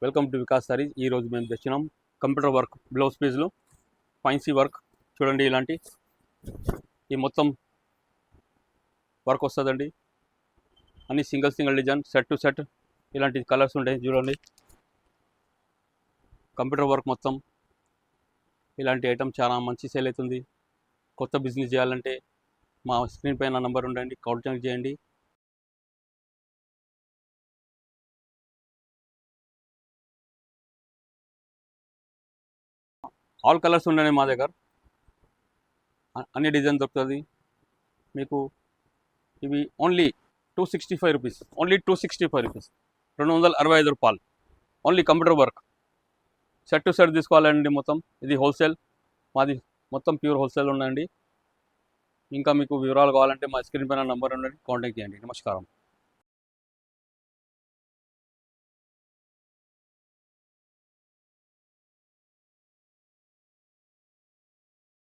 Welcome to Vikas saris. ఈరోజు మేము తెచ్చినాం కంప్యూటర్ వర్క్ బ్లౌజ్ పీస్లు ఫైన్సీ వర్క్. చూడండి, ఇలాంటి ఈ మొత్తం వర్క్ వస్తుందండి. అన్ని single design, set to set ఇలాంటి కలర్స్ ఉంటాయి. చూడండి, కంప్యూటర్ వర్క్ మొత్తం ఇలాంటి ఐటమ్ చాలా మంచి సేల్ అవుతుంది. కొత్త బిజినెస్ చేయాలంటే మా స్క్రీన్ పైన నంబర్ ఉండండి, కాంటాక్ట్ చేయండి. ఆల్ కలర్స్ ఉన్నాయి మా దగ్గర, అన్ని డిజైన్ దొరుకుతుంది మీకు. ఇవి ఓన్లీ 265 రూపీస్, ఓన్లీ 265 రూపీస్, 265 రూపాయలు. Only computer work set to set తీసుకోవాలండి. మొత్తం ఇది హోల్సేల్, మాది మొత్తం ప్యూర్ హోల్సేల్ ఉందండి. ఇంకా మీకు వివరాలు కావాలంటే మా స్క్రీన్ పైన నంబర్ ఉండండి, కాంటాక్ట్ చేయండి. నమస్కారం.